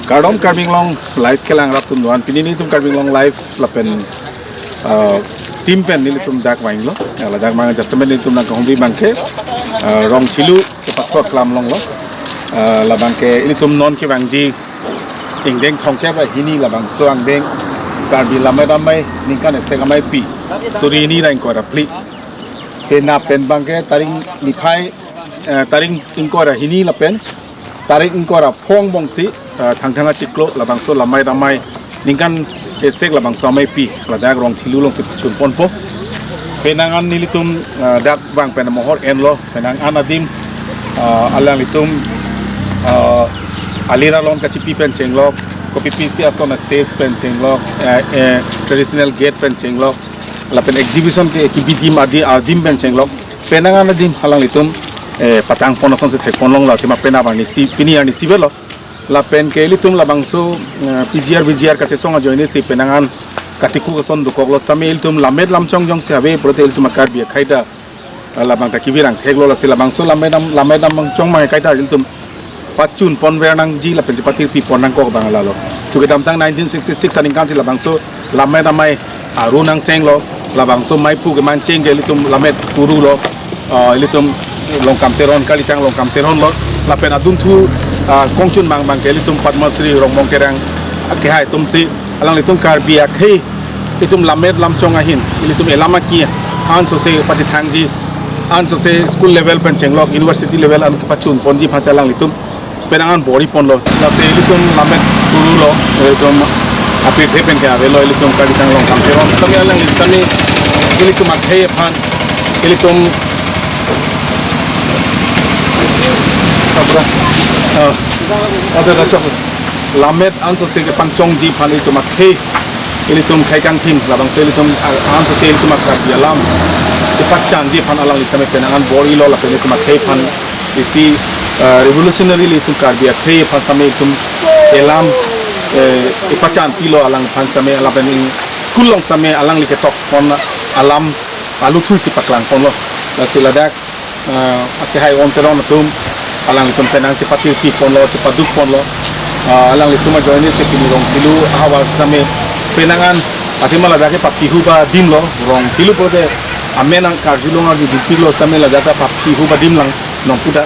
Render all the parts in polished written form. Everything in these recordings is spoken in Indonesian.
Kardom karbing long live kelang rap tum duan pinini tum karbing long live lapen tim pen nili tum dak wain lo la dak mang adjustment nili tum nang hombi bangke Rongthelu ke patro aklam long lo la bangke ini tum non ke bangji Ingdeng thongke ba hini la bang so Ingdeng KARBI Lammet Amei ningkan esek ameipi suri ini rain ko rapli pena pen bangke taring nipai taring ingko ra hini la pen taring ingko ra phong bongsi thang ciklo labang so lamai ramai ningkan esek labang so ameipi la dak Rongthelu long sip chun ponpo penangan nilitum dak bang pen mohor enlo penang anadim alang litum alira long kacipi pen chenglok kopi pc asona stage pen chenglok traditional gate pen chenglok la pen exhibition ke kibidim adim pen chenglok penangan adim halang litum patang ponason se thekponlong la tima pena bang ni si pini ani sibelo la pen ke litum la bangso pgr kache songa joine si penangan katiku kason du koklos tamil tum Lammet lamchong jong se ave protel tum KARBI khaida la bang ta kibirang theglo la si la bangso Lammet chong ma kaita tum pachun ponvernang ji la pen patir pi ponang ko bang la lo chuke dam tang 1966 aning kan si la bangso Lammet Amei arunang senglo la bangso maipu ke manceng ke litum Lammet puru lo litum longkam teron kali tang longkam teron lo la pen adun thu kongchun bang ke litum padmasri rongmong kerang ke hai tum si alang litum KARBI akhe litum Lammet lamchong ahin litum elama ki an so se pachi thangji an so se school level pen chenglok university level an pachun ponji phasa alang litum penangan bori pon lo la se litum Lammet puru lo litum api thepen ke ave lo litum kali tang longkam teron sami alang lisami litum akhe phan litum ada cok Lammet anso se ke pangchong ji phan itu makhe ilitum khaikang thim labang se ilitum anso se ilitum KARBI alam ipachan ji phan alang litame penangan bori lo la ilitum makhe phan isi revolutionary ilitum KARBI akhe phan same ilitum elam ipachan pilo alang phan same alang pen school long same alang liketok pon alam alu thu si paklang pon lo la siladak ake hai on teron tum alang litum penang cepat pi pon lo cepat duk pon lo alang litum join se pini Rongthelu hawa same penangan atima la dake papihu ba dim lo Rongthelu pote amenang karjulong di dipilo same la data papihu ba dim lang nong puda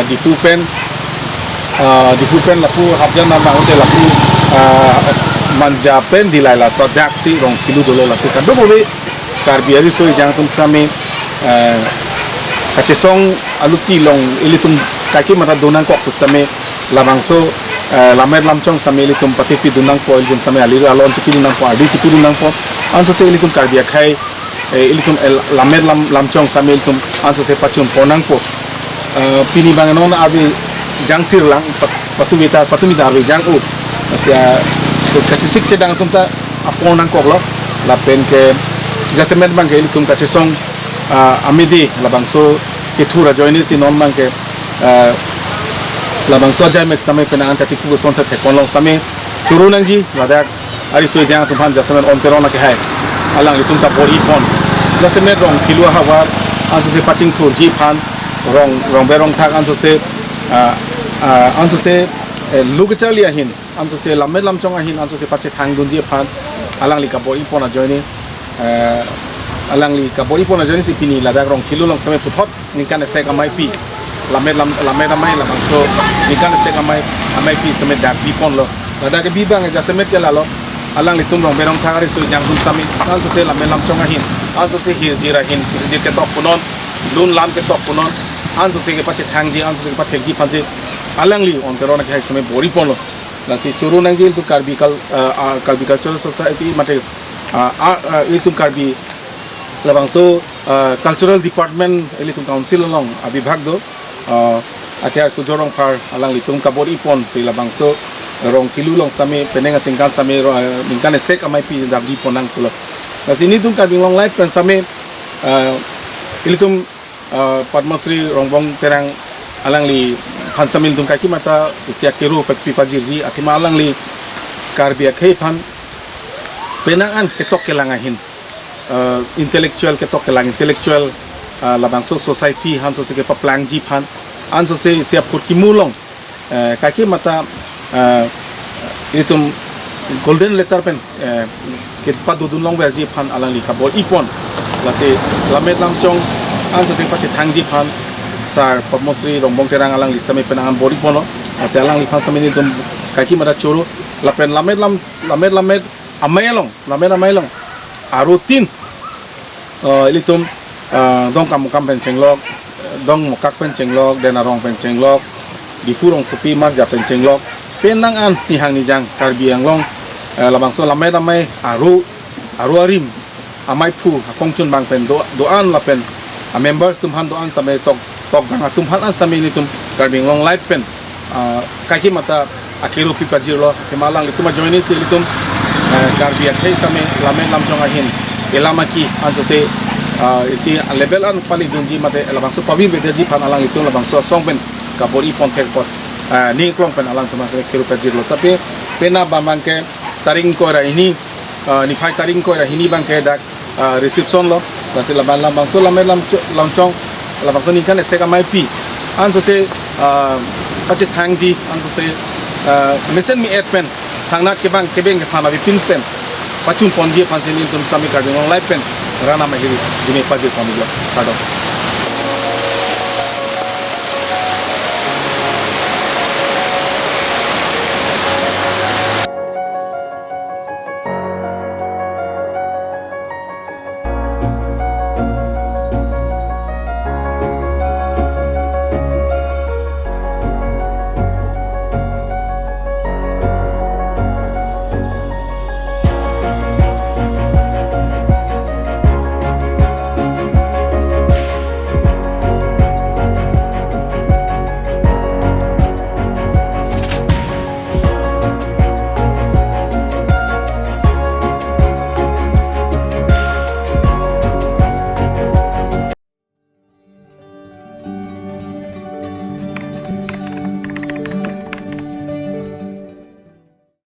di fupen lapu habjan na hotel lapu manjapen di laila sodak si Rongthelu dolo la se kado bobe KARBI ari so jang tum same kacesong aluti long ilitum kaki mata donang ko kusame labangso Lammet lamchong same ilitum patipi dunang po ilitum same aliru alon chipi dunang po adi chipi dunang po anso se ilitum KARBI khai ilitum Lammet lamchong same ilitum anso se pachun ponang po pini banganon abi jangsir lang patumita abi jang u sia kacesik sedang tumta aponang ko lo lapen ke jasemet bang ke ilitum kacesong amidi labangso ithura join si non mangke labangso jai mek samai penangan katiku son the konlong same turunang ji ladak ari so jang tumhan jasemen on terona ke hai alang litum ta bori pon jasemen Rongthelu hawa anso se paching thur ji phan rong berong thak anso se lugachali ahin anso se Lammet lamchong ahin anso se pache thang dun ji phan alang li ka bori pon a join alang li ka bori pona jani si pini ladak Rongthelu long same puthot ningkan esek ameipi Lammet Amei la bangso ningkan esek ameipi same dak bi pon lo ladak bi bang ja same ke lalo alang li tum rong berong thangari so jang kun sami anso se Lammet lamchong ahin anso se hirjira hin hirjir ke tok punon lun lam ke tok punon anso se ke pache thangji anso se ke pache ji phanji alang li on terona ke same bori pon lo la si churunang ji tu KARBI cultural society mate itu KARBI labangso cultural department elitum council long abibhag do akhir sujorong par alang litum kabori pon si labangso Rongthelu long same penenga singkan same ningkan esek ameipi dabdi ponang tulo na sini tum KARBI long life pen same elitum padmasri rongbong terang alang li hansamil tum kaki mata sia keru pekpi pajirji atima alang li KARBI akhe phan penangan ketok kelangahin intellectual ketok kelang intellectual labangso society hanso se ke paplang ji phan anso se siap kurki mulong kaki mata itu golden letter pen kita dudun long versi pan alang lika bol ipon lasi Lammet lamchong anso sing pace thangji pan sar Padmosri rombong terang alang lista me penangan bol ipon lasi alang lipan samini dum kaki mada churu lapen Lammet Amei long arutin ilitum dong kam pen chenglok dong mokak pen chenglok denarong pen chenglok di furong supi marja pen chenglok penang an ni hang ni jang KARBI yang long labangso Lammet Amei aru arim amai pu kongchun bang pen doan lapen members tumhan doan stame tok dang tumhan an stame ni tum KARBI long live pen kaki mata akiru pipa jirlo kemalang lituma join ni litum KARBI akhai stame Lammet lamchong ahin elamaki anso se isi level an pali dunji mate labangso pawin bedaji pan alang itu labangso song pen kabori pon pot ni klong pen alang tuma se akiru pajirlo tapi pena bangke taring ko ra ini ni phai taring ko ra hini bangke dak reception lo lasi bangso Lammet lamchong labangso ningkan esek ameipi anso se pace thangji anso se mesen mi et pen thangna kebang kebeng ke phana pin pen pachun ponji pansin tum sami KARBI ngong live pen rana mahiri jini pajir pamilo kado